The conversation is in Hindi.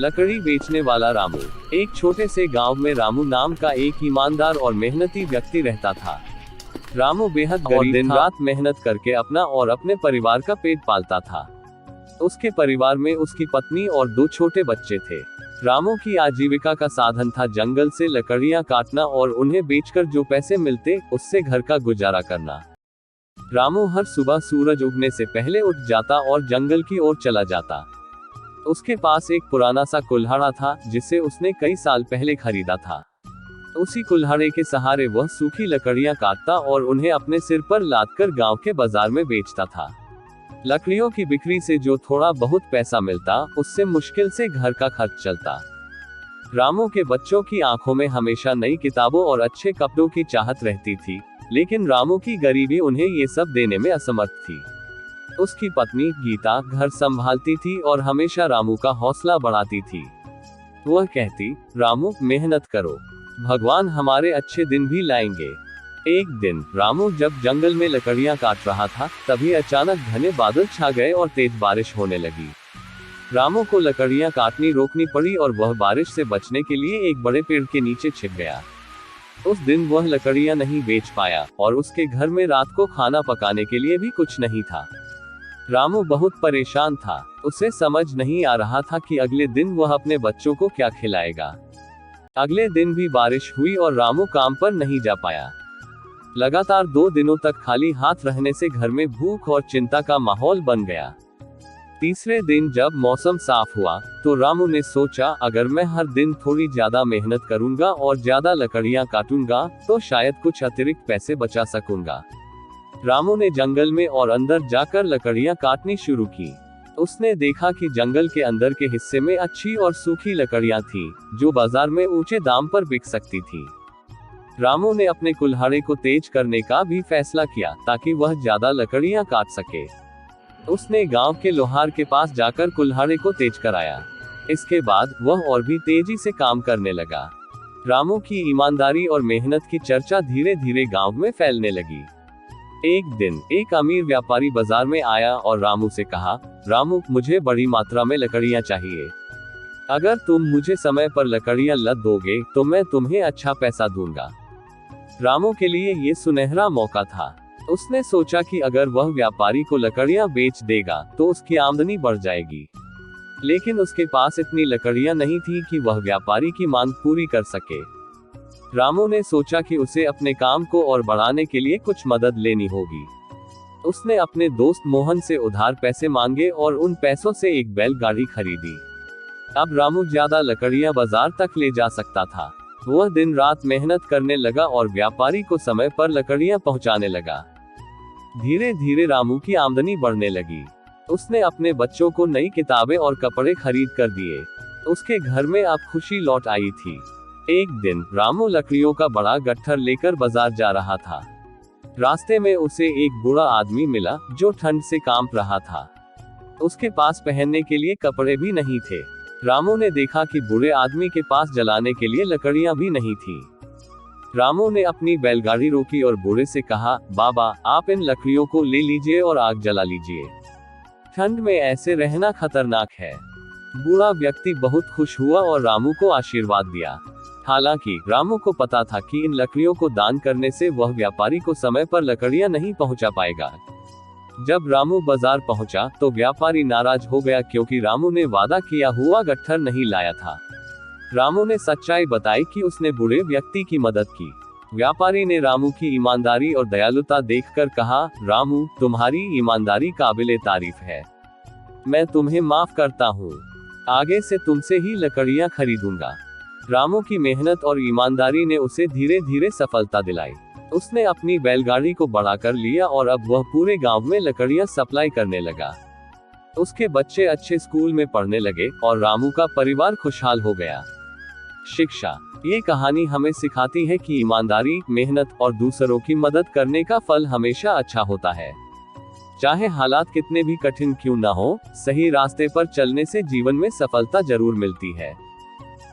लकड़ी बेचने वाला रामू। एक छोटे से गांव में रामू नाम का एक ईमानदार और मेहनती व्यक्ति रहता था। रामू बेहद गरीब दिन रात मेहनत करके अपना और अपने परिवार का पेट पालता था। उसके परिवार में उसकी पत्नी और 2 छोटे बच्चे थे। रामू की आजीविका का साधन था जंगल से लकड़ियां काटना और उन्हें बेचकर जो पैसे मिलते उससे घर का गुजारा करना। रामू हर सुबह सूरज उगने से पहले उठ जाता और जंगल की ओर चला जाता। उसके पास एक पुराना सा कुल्हाड़ा था जिसे उसने कई साल पहले खरीदा था। उसी कुल्हाड़े के सहारे वह सूखी लकड़ियां काटता और उन्हें अपने सिर पर लादकर गांव के बाजार में बेचता था। लकड़ियों की बिक्री से जो थोड़ा बहुत पैसा मिलता उससे मुश्किल से घर का खर्च चलता। रामू के बच्चों की आंखों में हमेशा नई किताबों और अच्छे कपड़ों की चाहत रहती थी, लेकिन रामू की गरीबी उन्हें ये सब देने में असमर्थ थी। उसकी पत्नी गीता घर संभालती थी और हमेशा रामू का हौसला बढ़ाती थी। वह कहती, रामू मेहनत करो, भगवान हमारे अच्छे दिन भी लाएंगे। एक दिन रामू जब जंगल में लकड़ियां काट रहा था तभी अचानक घने बादल छा गए और तेज बारिश होने लगी। रामू को लकड़ियां काटनी रोकनी पड़ी और वह बारिश से बचने के लिए एक बड़े पेड़ के नीचे छिप गया। उस दिन वह लकड़ियां नहीं बेच पाया और उसके घर में रात को खाना पकाने के लिए भी कुछ नहीं था। रामू बहुत परेशान था। उसे समझ नहीं आ रहा था कि अगले दिन वह अपने बच्चों को क्या खिलाएगा। अगले दिन भी बारिश हुई और रामू काम पर नहीं जा पाया। लगातार 2 दिनों तक खाली हाथ रहने से घर में भूख और चिंता का माहौल बन गया। तीसरे दिन जब मौसम साफ हुआ तो रामू ने सोचा, अगर मैं हर दिन थोड़ी ज्यादा मेहनत करूंगा और ज्यादा लकड़ियां काटूंगा तो शायद कुछ अतिरिक्त पैसे बचा सकूंगा। रामू ने जंगल में और अंदर जाकर लकड़ियां काटनी शुरू की। उसने देखा कि जंगल के अंदर के हिस्से में अच्छी और सूखी लकड़ियां थीं, जो बाजार में ऊंचे दाम पर बिक सकती थी। रामू ने अपने कुल्हाड़े को तेज करने का भी फैसला किया ताकि वह ज्यादा लकड़ियां काट सके। उसने गांव के लोहार के पास जाकर कुल्हाड़े को तेज कराया। इसके बाद वह और भी तेजी से काम करने लगा। रामू की ईमानदारी और मेहनत की चर्चा धीरे धीरे गांव में फैलने लगी। एक दिन एक अमीर व्यापारी बाजार में आया और रामू से कहा, रामू मुझे बड़ी मात्रा में लकड़ियां चाहिए। अगर तुम मुझे समय पर लकड़ियां लद दोगे तो मैं तुम्हें अच्छा पैसा दूंगा। रामू के लिए ये सुनहरा मौका था। उसने सोचा कि अगर वह व्यापारी को लकड़ियां बेच देगा तो उसकी आमदनी बढ़ जाएगी। लेकिन उसके पास इतनी लकड़ियां नहीं थी कि वह व्यापारी की मांग पूरी कर सके। रामू ने सोचा कि उसे अपने काम को और बढ़ाने के लिए कुछ मदद लेनी होगी। उसने अपने दोस्त मोहन से उधार पैसे मांगे और उन पैसों से एक बैलगाड़ी खरीदी। अब रामू ज्यादा लकड़ियां बाजार तक ले जा सकता था। वह दिन रात मेहनत करने लगा और व्यापारी को समय पर लकड़ियां पहुंचाने लगा। धीरे धीरे रामू की आमदनी बढ़ने लगी। उसने अपने बच्चों को नई किताबें और कपड़े खरीद कर दिए। उसके घर में अब खुशी लौट आई थी। एक दिन रामू लकड़ियों का बड़ा गट्ठर लेकर बाजार जा रहा था। रास्ते में उसे एक बूढ़ा आदमी मिला जो ठंड से कांप रहा था। उसके पास पहनने के लिए कपड़े भी नहीं थे। रामू ने देखा कि बूढ़े आदमी के पास जलाने के लिए लकड़ियां भी नहीं थी। रामू ने अपनी बैलगाड़ी रोकी और बूढ़े से कहा, बाबा आप इन लकड़ियों को ले लीजिए और आग जला लीजिए। ठंड में ऐसे रहना खतरनाक है। बूढ़ा व्यक्ति बहुत खुश हुआ और रामू को आशीर्वाद दिया। हालांकि रामू को पता था कि इन लकड़ियों को दान करने से वह व्यापारी को समय पर लकड़ियां नहीं पहुंचा पाएगा। जब रामू बाजार पहुंचा तो व्यापारी नाराज हो गया क्योंकि रामू ने वादा किया हुआ गट्ठर नहीं लाया था। रामू ने सच्चाई बताई कि उसने बूढ़े व्यक्ति की मदद की। व्यापारी ने रामू की ईमानदारी और दयालुता देखकर कहा, रामू तुम्हारी ईमानदारी काबिले तारीफ है। मैं तुम्हें माफ करता हूँ। आगे से तुमसे ही लकड़ियां खरीदूंगा। रामू की मेहनत और ईमानदारी ने उसे धीरे धीरे सफलता दिलाई। उसने अपनी बैलगाड़ी को बढ़ाकर लिया और अब वह पूरे गांव में लकड़ियां सप्लाई करने लगा। उसके बच्चे अच्छे स्कूल में पढ़ने लगे और रामू का परिवार खुशहाल हो गया। शिक्षा। ये कहानी हमें सिखाती है कि ईमानदारी, मेहनत और दूसरों की मदद करने का फल हमेशा अच्छा होता है। चाहे हालात कितने भी कठिन क्यों ना हो, सही रास्ते पर चलने से जीवन में सफलता जरूर मिलती है।